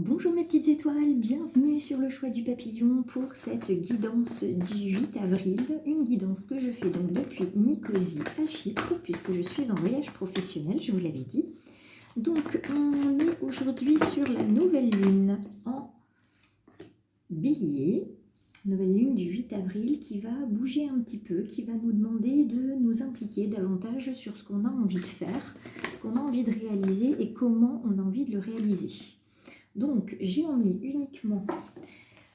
Bonjour mes petites étoiles, bienvenue sur le choix du papillon pour cette guidance du 8 avril. Une guidance que je fais donc depuis Nicosie à Chypre puisque je suis en voyage professionnel, je vous l'avais dit. Donc on est aujourd'hui sur la nouvelle lune en bélier, nouvelle lune du 8 avril qui va bouger un petit peu, qui va nous demander de nous impliquer davantage sur ce qu'on a envie de faire, ce qu'on a envie de réaliser et comment on a envie de le réaliser. Donc, j'ai emmené uniquement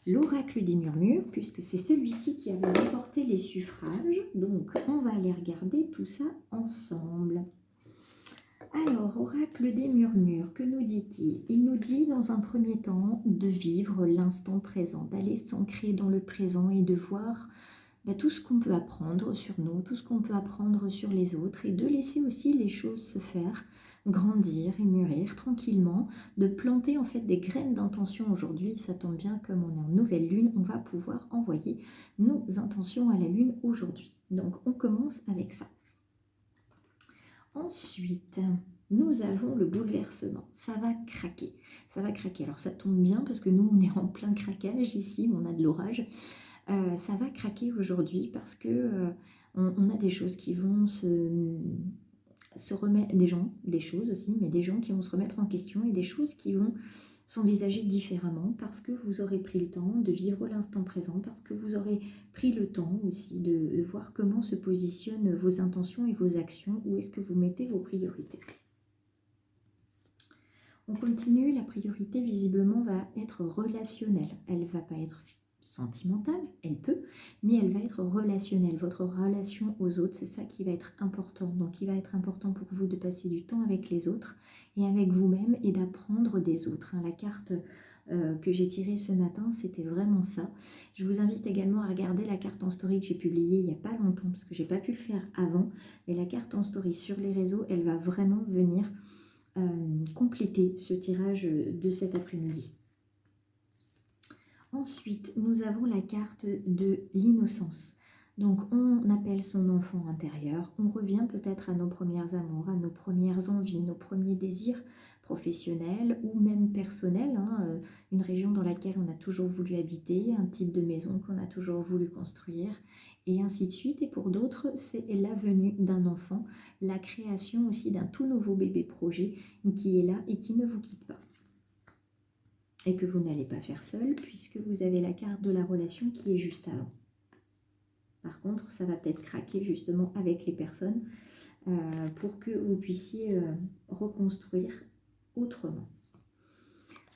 l'oracle des murmures, puisque c'est celui-ci qui avait remporté les suffrages. Donc, on va aller regarder tout ça ensemble. Alors, oracle des murmures, que nous dit-il? Il nous dit dans un premier temps de vivre l'instant présent, d'aller s'ancrer dans le présent et de voir tout ce qu'on peut apprendre sur nous, tout ce qu'on peut apprendre sur les autres et de laisser aussi les choses se faire, grandir et mûrir tranquillement, de planter en fait des graines d'intention aujourd'hui. Ça tombe bien, comme on est en nouvelle lune, on va pouvoir envoyer nos intentions à la lune aujourd'hui. Donc on commence avec ça. Ensuite, nous avons le bouleversement. Ça va craquer. Ça va craquer. Alors ça tombe bien parce que nous, on est en plein craquage ici, on a de l'orage. Ça va craquer aujourd'hui parce que on a des choses qui vont se remettre, des choses aussi, mais des gens qui vont se remettre en question et des choses qui vont s'envisager différemment parce que vous aurez pris le temps de vivre l'instant présent, parce que vous aurez pris le temps aussi de voir comment se positionnent vos intentions et vos actions, où est-ce que vous mettez vos priorités. On continue, la priorité visiblement va être relationnelle, elle ne va pas être sentimentale, elle peut, mais elle va être relationnelle. Votre relation aux autres, c'est ça qui va être important. Donc il va être important pour vous de passer du temps avec les autres et avec vous-même et d'apprendre des autres. La carte que j'ai tirée ce matin, c'était vraiment ça. Je vous invite également à regarder la carte en story que j'ai publiée il n'y a pas longtemps, parce que je n'ai pas pu le faire avant. Mais la carte en story sur les réseaux, elle va vraiment venir compléter ce tirage de cet après-midi. Ensuite, nous avons la carte de l'innocence. Donc, on appelle son enfant intérieur, on revient peut-être à nos premières amours, à nos premières envies, nos premiers désirs professionnels ou même personnels, une région dans laquelle on a toujours voulu habiter, un type de maison qu'on a toujours voulu construire, et ainsi de suite. Et pour d'autres, c'est la venue d'un enfant, la création aussi d'un tout nouveau bébé projet qui est là et qui ne vous quitte pas. Et que vous n'allez pas faire seul puisque vous avez la carte de la relation qui est juste avant. Par contre, ça va peut-être craquer justement avec les personnes pour que vous puissiez reconstruire autrement.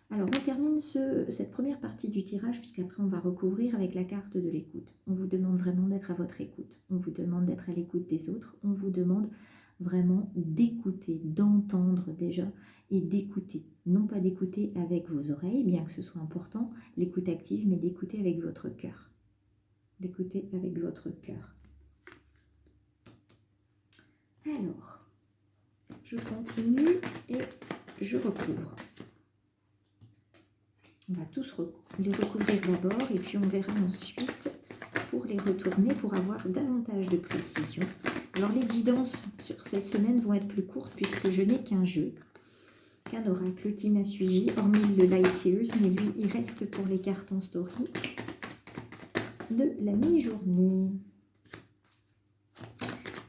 Alors, on termine cette première partie du tirage puisqu'après on va recouvrir avec la carte de l'écoute. On vous demande vraiment d'être à votre écoute. On vous demande d'être à l'écoute des autres. On vous demande vraiment d'écouter, d'entendre déjà et d'écouter. Non pas d'écouter avec vos oreilles, bien que ce soit important, l'écoute active, mais d'écouter avec votre cœur. D'écouter avec votre cœur. Alors, je continue et je recouvre. On va tous les recouvrir d'abord et puis on verra ensuite pour les retourner pour avoir davantage de précision. Alors les guidances sur cette semaine vont être plus courtes puisque je n'ai qu'un jeu, qu'un oracle qui m'a suivi, hormis le Light Seers, mais lui il reste pour les cartes en story de la mi-journée.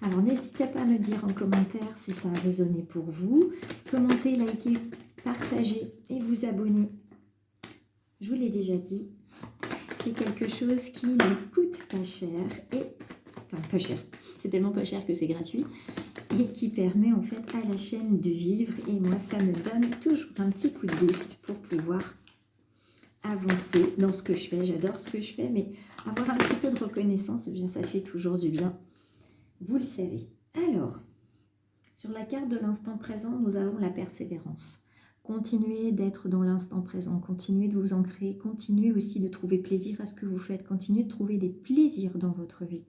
Alors n'hésitez pas à me dire en commentaire si ça a résonné pour vous. Commentez, likez, partagez et vous abonnez. Je vous l'ai déjà dit, c'est quelque chose qui ne coûte pas cher et enfin pas cher, c'est tellement pas cher que c'est gratuit et qui permet en fait à la chaîne de vivre et moi ça me donne toujours un petit coup de boost pour pouvoir avancer dans ce que je fais. J'adore ce que je fais mais avoir un petit peu de reconnaissance, eh bien ça fait toujours du bien, vous le savez. Alors, sur la carte de l'instant présent, nous avons la persévérance. Continuez d'être dans l'instant présent, continuez de vous ancrer, continuez aussi de trouver plaisir à ce que vous faites, continuez de trouver des plaisirs dans votre vie.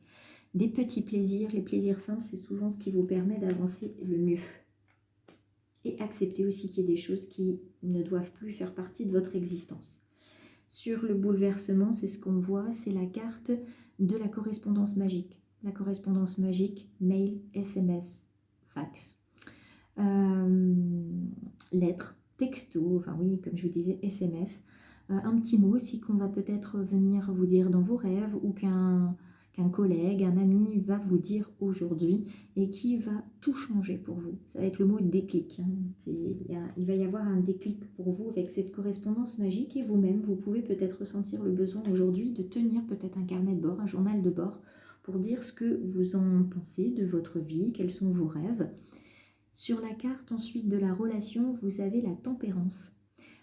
Des petits plaisirs, les plaisirs simples, c'est souvent ce qui vous permet d'avancer le mieux. Et acceptez aussi qu'il y ait des choses qui ne doivent plus faire partie de votre existence. Sur le bouleversement, c'est ce qu'on voit, c'est la carte de la correspondance magique. La correspondance magique, mail, SMS, fax, lettres, texto, enfin oui, comme je vous disais, SMS, un petit mot aussi qu'on va peut-être venir vous dire dans vos rêves ou qu'un collègue, un ami va vous dire aujourd'hui et qui va tout changer pour vous. Ça va être le mot déclic. Hein. Il va y avoir un déclic pour vous avec cette correspondance magique et vous-même, vous pouvez peut-être ressentir le besoin aujourd'hui de tenir peut-être un carnet de bord, un journal de bord pour dire ce que vous en pensez de votre vie, quels sont vos rêves. Sur la carte ensuite de la relation, vous avez la tempérance.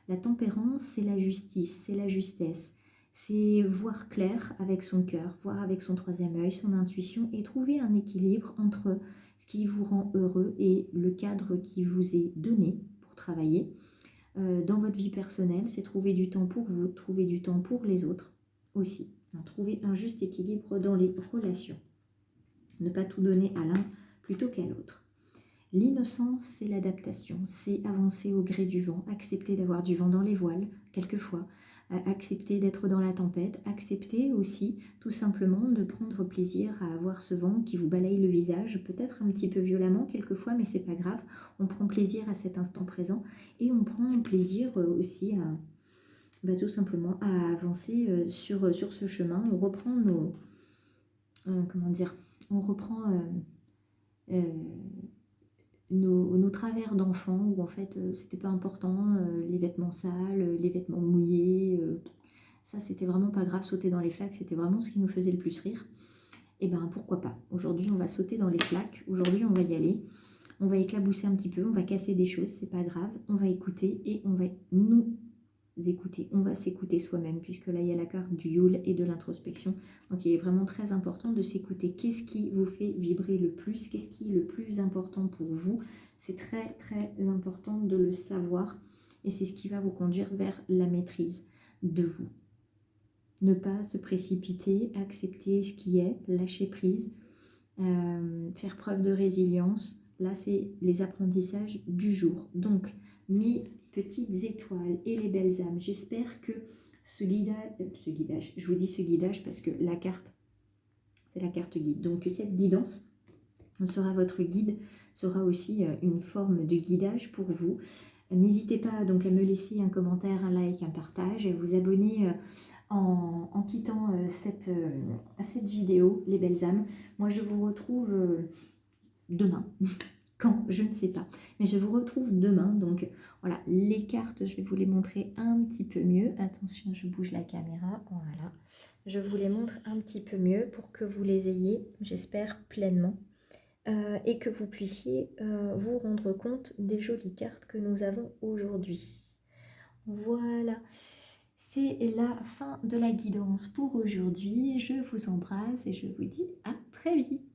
La tempérance, c'est la justice, c'est la justesse. C'est voir clair avec son cœur, voir avec son troisième œil, son intuition et trouver un équilibre entre ce qui vous rend heureux et le cadre qui vous est donné pour travailler. Dans votre vie personnelle, c'est trouver du temps pour vous, trouver du temps pour les autres aussi. Trouver un juste équilibre dans les relations. Ne pas tout donner à l'un plutôt qu'à l'autre. L'innocence, c'est l'adaptation, c'est avancer au gré du vent, accepter d'avoir du vent dans les voiles, quelquefois, accepter d'être dans la tempête, accepter aussi tout simplement de prendre plaisir à avoir ce vent qui vous balaye le visage, peut-être un petit peu violemment quelquefois, mais c'est pas grave, on prend plaisir à cet instant présent et on prend plaisir aussi à tout simplement à avancer sur ce chemin, on reprend nos... comment dire, on reprend... nos travers d'enfants où en fait c'était pas important, les vêtements sales, les vêtements mouillés, ça c'était vraiment pas grave, sauter dans les flaques c'était vraiment ce qui nous faisait le plus rire. Et ben pourquoi pas, aujourd'hui on va sauter dans les flaques, aujourd'hui on va y aller, on va éclabousser un petit peu, on va casser des choses, c'est pas grave, on va écouter et on va nous écouter, on va s'écouter soi-même puisque là il y a la carte du Yule et de l'introspection, donc il est vraiment très important de s'écouter. Qu'est-ce qui vous fait vibrer le plus, qu'est-ce qui est le plus important pour vous, c'est très très important de le savoir et c'est ce qui va vous conduire vers la maîtrise de vous. Ne pas se précipiter, accepter ce qui est, lâcher prise, faire preuve de résilience. Là c'est les apprentissages du jour, donc mes petites étoiles et les belles âmes, j'espère que ce guidage, je vous dis ce guidage parce que la carte, c'est la carte guide, donc que cette guidance sera votre guide, sera aussi une forme de guidage pour vous. N'hésitez pas donc à me laisser un commentaire, un like, un partage et à vous abonner en quittant cette vidéo, les belles âmes. Moi je vous retrouve demain. Quand, je ne sais pas, mais je vous retrouve demain. Donc voilà, les cartes, je vais vous les montrer un petit peu mieux. Attention, je bouge la caméra, voilà. Je vous les montre un petit peu mieux pour que vous les ayez, j'espère, pleinement. Et que vous puissiez vous rendre compte des jolies cartes que nous avons aujourd'hui. Voilà, c'est la fin de la guidance pour aujourd'hui. Je vous embrasse et je vous dis à très vite.